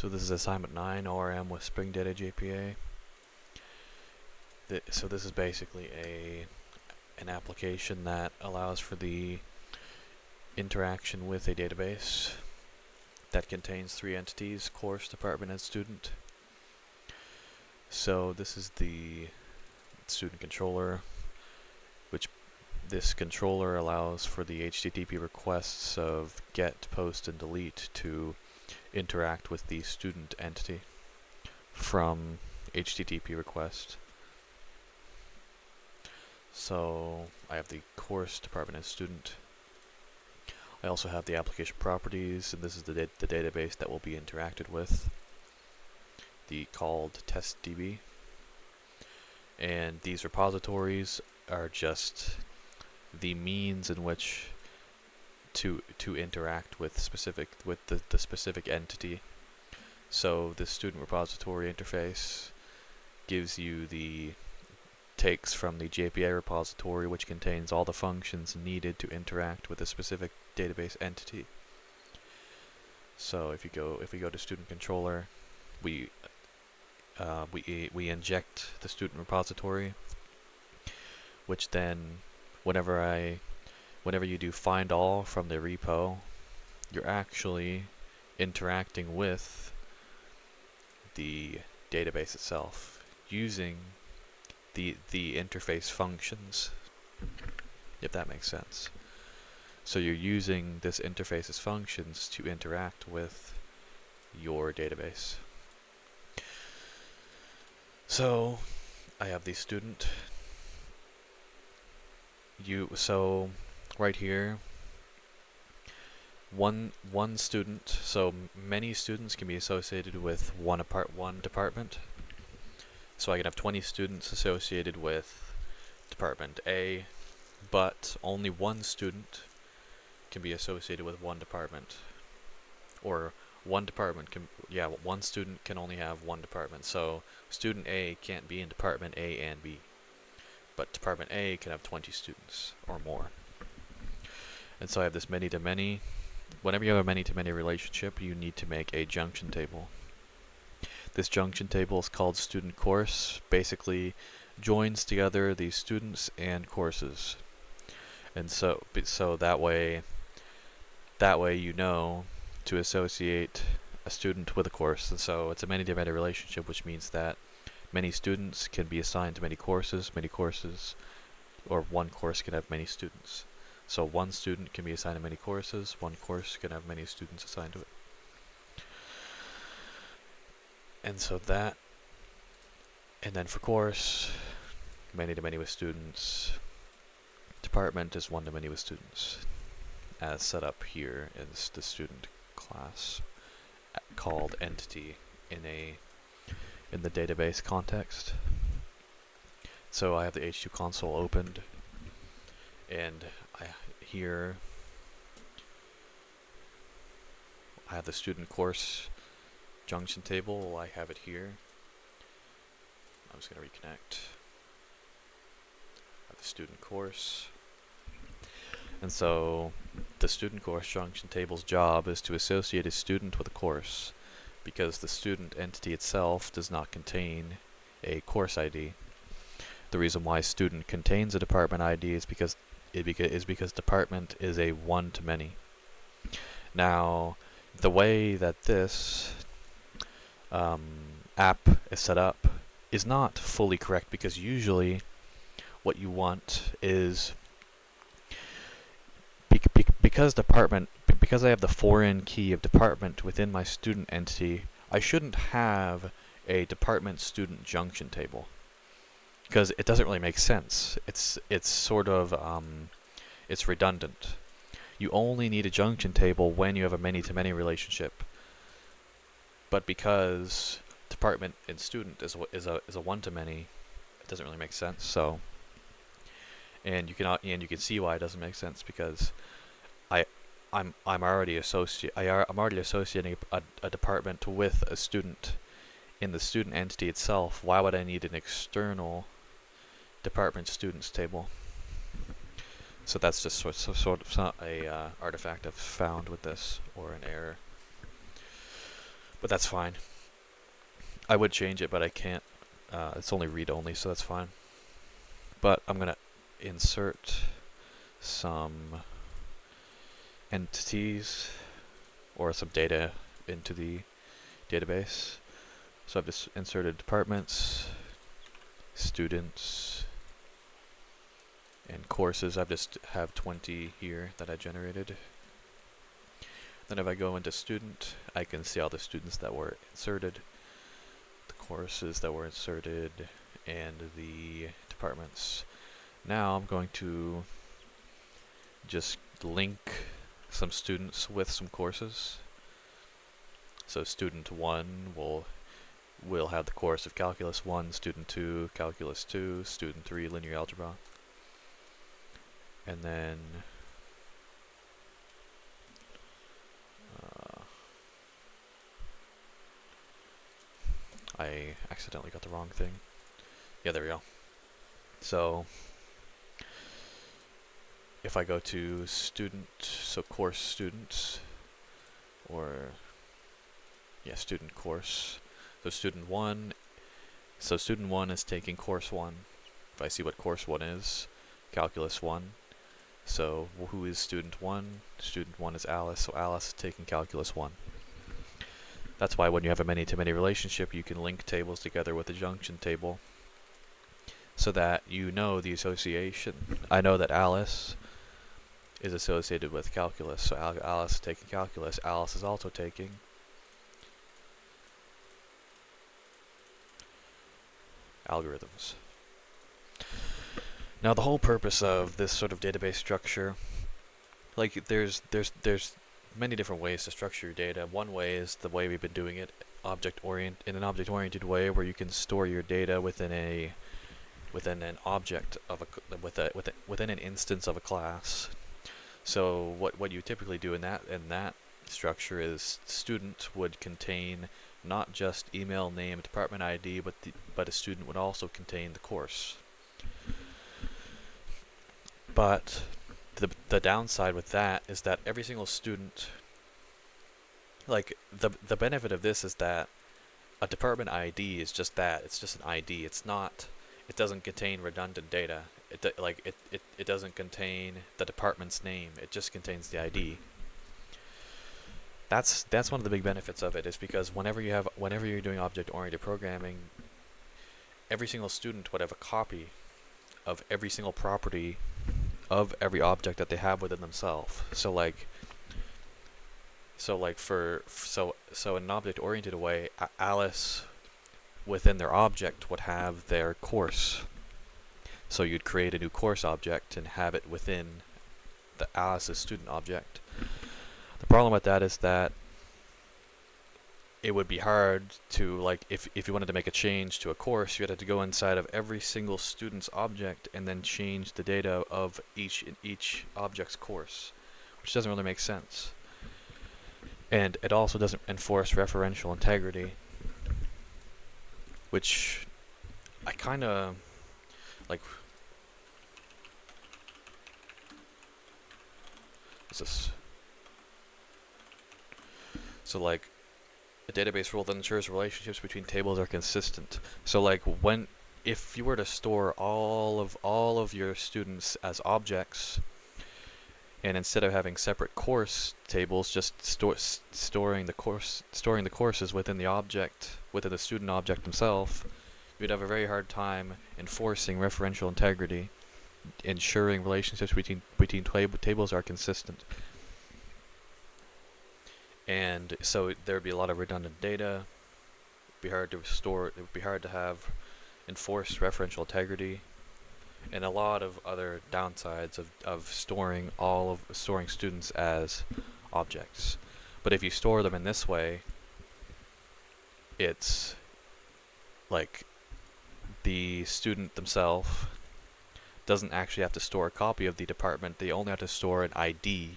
So this is assignment 9, ORM with Spring Data JPA. So this is basically an application that allows for the interaction with a database that contains 3 entities: course, department, and student. So this is the student controller, which this controller allows for the HTTP requests of get, post, and delete to interact with the student entity from HTTP request. So I have the course, department, and student. I also have the application properties, and this is the database that will be interacted with, called testDB. And these repositories are just the means in which to interact with the specific entity. So the student repository interface takes from the JPA repository, which contains all the functions needed to interact with a specific database entity. So if we go to student controller, we inject the student repository, which then whenever you do find all from the repo, you're actually interacting with the database itself using the interface functions, if that makes sense. So you're using this interface's functions to interact with your database. So I have the student. So right here, one student. So many students can be associated with one department. So I can have 20 students associated with department A, but only one student can be associated with one department. Or one student can only have one department. So student A can't be in department A and B, but department A can have 20 students or more. And so I have this many-to-many. Whenever you have a many-to-many relationship, you need to make a junction table. This junction table is called student course. Basically joins together the students and courses. And so that way you know to associate a student with a course. And so it's a many-to-many relationship, which means that many students can be assigned to many courses, or one course can have many students. So one student can be assigned to many courses, one course can have many students assigned to it. And so and then for course, many-to-many with students. Department is one-to-many with students, as set up here in the student class called entity in the database context. So I have the H2 console opened, and here I have the student course junction table. I have it here. I'm just going to reconnect. I have the student course. And so the student course junction table's job is to associate a student with a course, because the student entity itself does not contain a course ID. The reason why student contains a department ID is because department is a one-to-many. Now, the way that this app is set up is not fully correct, because usually what you want is because I have the foreign key of department within my student entity, I shouldn't have a department student junction table, because it doesn't really make sense. It's sort of it's redundant. You only need a junction table when you have a many-to-many relationship. But because department and student is a one-to-many, it doesn't really make sense. So, and you can see why it doesn't make sense, because I'm already associating a department with a student in the student entity itself. Why would I need an external department students table? So that's just sort of a artifact I've found with this, or an error. but that's fine. I would change it, but I can't. It's only read only, so that's fine. But I'm gonna insert some entities or some data into the database. So I've just inserted departments, students, and courses. I just have 20 here that I generated. Then if I go into student, I can see all the students that were inserted, the courses that were inserted, and the departments. Now I'm going to just link some students with some courses. So student 1 will have the course of Calculus 1, student 2, Calculus 2, student 3, linear algebra. And then I accidentally got the wrong thing. Yeah, there we go. So if I go to student, so course students, or yeah, student course. So student 1, so student 1 is taking course 1. If I see what course 1 is, Calculus 1. So who is student 1? Student 1 is Alice, so Alice is taking Calculus 1. That's why when you have a many-to-many relationship, you can link tables together with a junction table so that you know the association. I know that Alice is associated with calculus, so Alice is taking calculus. Alice is also taking algorithms. Now the whole purpose of this sort of database structure, like there's many different ways to structure your data. One way is the way we've been doing it, in an object-oriented way, where you can store your data within an object of within an instance of a class. So what you typically do in that structure is student would contain not just email, name, department ID, but a student would also contain the course. But the downside with that is that every single student, like the benefit of this is that a department ID is just that. It's just an ID. It's not. It doesn't contain redundant data. It doesn't contain the department's name. It just contains the ID. That's one of the big benefits of it, is because whenever you're doing object-oriented programming, every single student would have a copy of every single property of every object that they have within themselves. So in an object-oriented way, Alice within their object would have their course. So you'd create a new course object and have it within the Alice's student object. The problem with that is that it would be hard to, like, if you wanted to make a change to a course, you had to go inside of every single student's object and then change the data of each object's course, which doesn't really make sense. And it also doesn't enforce referential integrity, which I kind of like. What's this? So like, a database rule that ensures relationships between tables are consistent. So like, if you were to store all of your students as objects, and instead of having separate course tables, just storing the courses within the student object himself, you'd have a very hard time enforcing referential integrity, ensuring relationships between tables are consistent. And so there would be a lot of redundant data. It'd be hard to store. It would be hard to have enforced referential integrity, and a lot of other downsides of storing students as objects. But if you store them in this way, it's like the student themselves doesn't actually have to store a copy of the department. They only have to store an ID,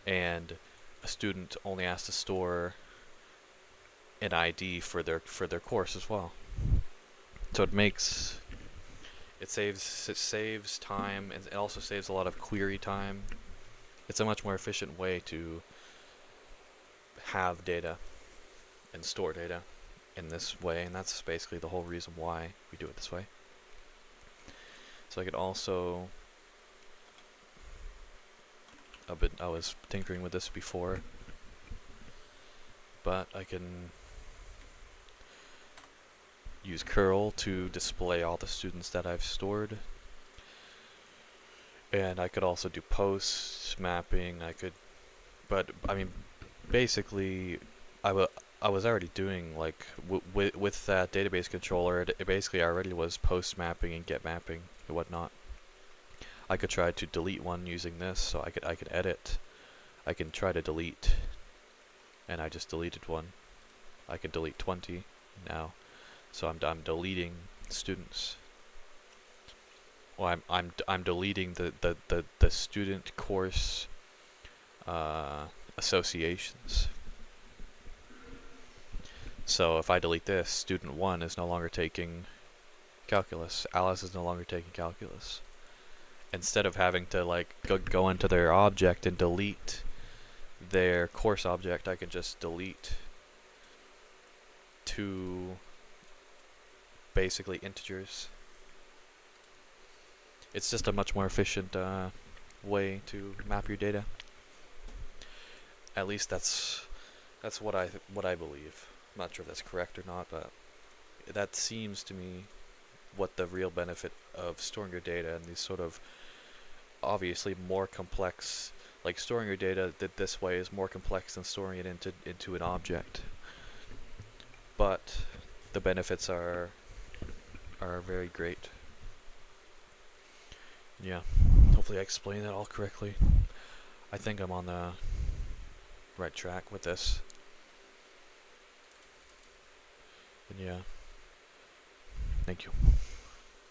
and a student only has to store an ID for their course as well. So it saves time, and it also saves a lot of query time. It's a much more efficient way to have data. and store data in this way, and that's basically the whole reason why we do it this way. So I could also, I was tinkering with this before, but I can use curl to display all the students that I've stored. And I could also do post mapping. But I mean, basically, I was already doing like with that database controller. It basically already was post mapping and get mapping and whatnot. I could try to delete one using this, so I could edit. I can try to delete, and I just deleted one. I could delete 20 now, so I'm deleting students. Well, I'm deleting the student course associations. So if I delete this, student 1 is no longer taking calculus. Alice is no longer taking calculus. Instead of having to like go into their object and delete their course object, I can just delete two basically integers. It's just a much more efficient way to map your data. At least that's what I believe. I'm not sure if that's correct or not, but that seems to me what the real benefit of storing your data in these sort of obviously more complex, like storing your data this way is more complex than storing it into an object. But the benefits are very great. Yeah, hopefully I explained that all correctly. I think I'm on the right track with this. And yeah, thank you.